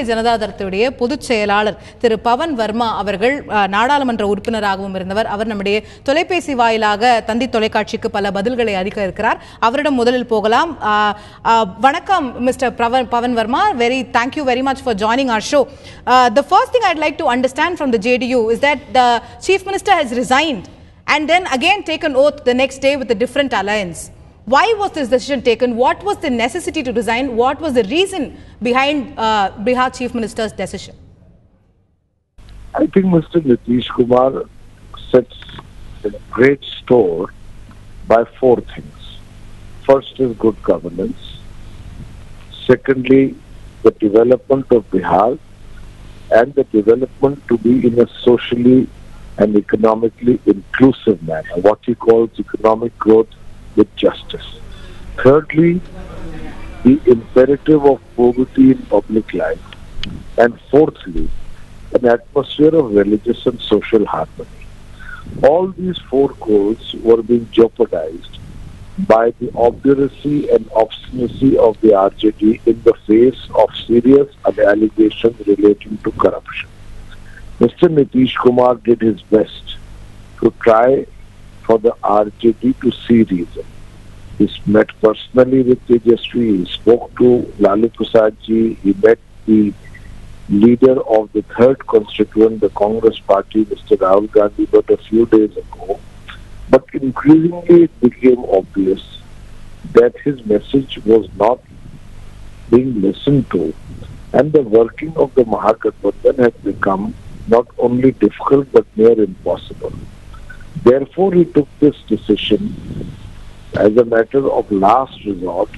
ஜனதா தளத்துடைய பொதுச் செயலாளர் திரு பவன் வர்மா அவர்கள் நாடாளுமன்ற உறுப்பினராகவும் இருந்தவர். அவர் நம்முடைய தொலைபேசி வாயிலாக தந்தி தொலைக்காட்சிக்கு பல பதில்களை அளிக்க இருக்கிறார். அவரிடம் முதலில் போகலாம். வணக்கம் mister Pavan Varma. Thank you very much for joining our show. The first thing I'd like to understand from the JDU is that the Chief Minister has resigned and then again taken oath the next day with a different alliance. Why was this decision taken? What was the necessity to resign? What was the reason behind Bihar Chief Minister's decision? I think Mr. Nitish Kumar sets a great store by four things. First is good governance. Secondly, the development of Bihar and the development to be in a socially and economically inclusive manner, what he calls economic growth with justice. Thirdly, the imperative of probity in public life. And fourthly, an atmosphere of religious and social harmony. All these four goals were being jeopardized by the obduracy and obstinacy of the RJD in the face of serious allegations relating to corruption. Mr. Nitish Kumar did his best to try for the RJD to see reason. He met personally with Tejaswi, he spoke to Lalu Prasad ji, he met the leader of the third constituent, the Congress party, Mr. Rahul Gandhi, but a few days ago. But increasingly it became obvious that his message was not being listened to, and the working of the Mahagathbandhan had become not only difficult but near impossible. Therefore, he took this decision as a matter of last resort,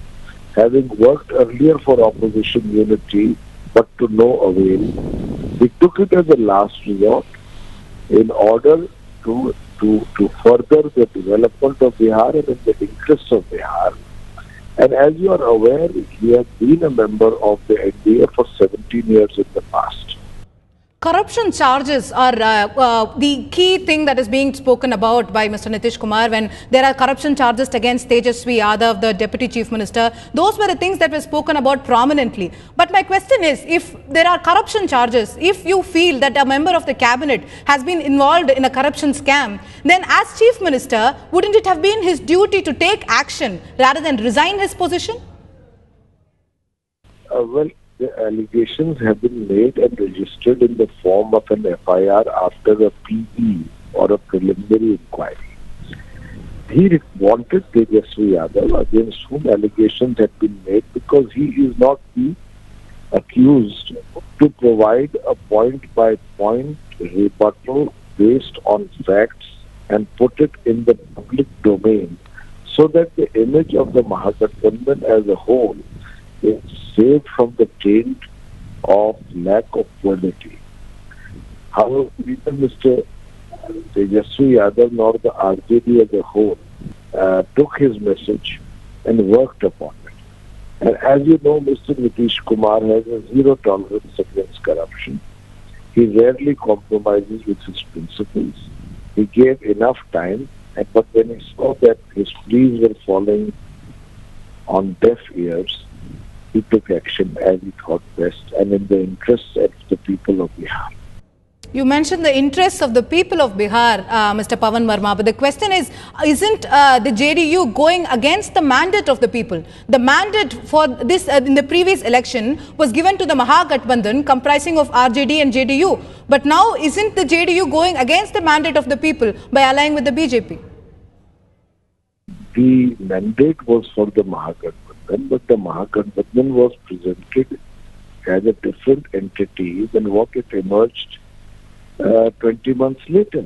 having worked earlier for opposition unity but to no avail. He took it as a last resort in order to further the development of Bihar and in the interests of Bihar. And as you are aware, he has been a member of the NDA for 17 years in the past. Corruption charges are the key thing that is being spoken about by Mr. Nitish Kumar when there are corruption charges against Tejaswi Yadav, the Deputy Chief Minister. Those were the things that were spoken about prominently. But my question is, if there are corruption charges, if you feel that a member of the cabinet has been involved in a corruption scam, then as Chief Minister, wouldn't it have been his duty to take action rather than resign his position? The allegations have been made and registered in the form of an FIR after a PE or a preliminary inquiry. He wanted Tejaswi Yadav, against whom allegations had been made, because he is not the accused, to provide a point-by-point rebuttal based on facts and put it in the public domain so that the image of the Mahagathbandhan as a whole is saved from the taint of lack of quality. However, neither Mr. Tejaswi Yadav nor the RJD as a whole took his message and worked upon it. And as you know, Mr. Nitish Kumar has a zero tolerance against corruption. He rarely compromises with his principles. He gave enough time, but when he saw that his pleas were falling on deaf ears, he took action as he thought best and in the interests of the people of Bihar. You mentioned the interests of the people of Bihar, Mr. Pavan Verma, but the question is, isn't the JDU going against the mandate of the people? The mandate for this in the previous election was given to the Mahagathbandhan comprising of RJD and JDU. But now isn't the JDU going against the mandate of the people by allying with the BJP? The mandate was for the Mahagathbandhan, but the Mahagathbandhan was presented as a different entity than what it emerged 20 months later.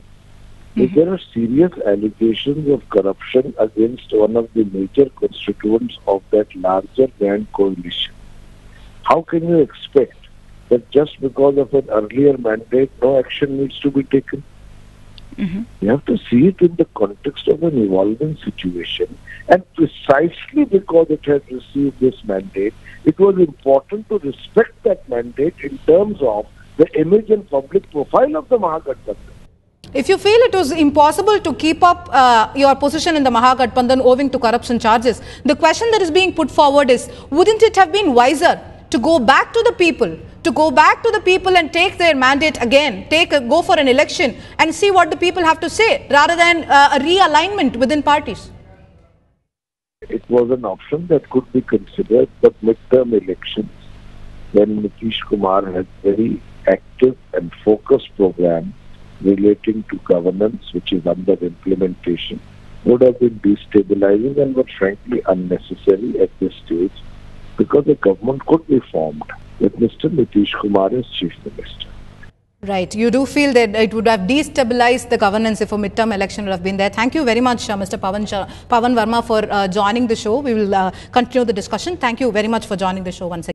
If there are serious allegations of corruption against one of the major constituents of that larger grand coalition, how can you expect that just because of an earlier mandate, no action needs to be taken? You have to see it in the context of an evolving situation, and precisely because it has received this mandate, it was important to respect that mandate in terms of the image and public profile of the Mahagathbandhan. If you feel it was impossible to keep up your position in the Mahagathbandhan owing to corruption charges, the question that is being put forward is, wouldn't it have been wiser to go back to the people, to go back to the people and take their mandate again, go for an election and see what the people have to say, rather than a realignment within parties? It was an option that could be considered, but midterm elections, when Nitish Kumar has very active and focused program relating to governance, which is under implementation, would have been destabilizing and were frankly unnecessary at this stage, because the government could be formed with Mr. Nitish Kumar as Chief Minister. Right. You do feel that it would have destabilized the governance if a midterm election would have been there. Thank you very much, Mr. Pavan Verma, for joining the show. We will continue the discussion. Thank you very much for joining the show once again.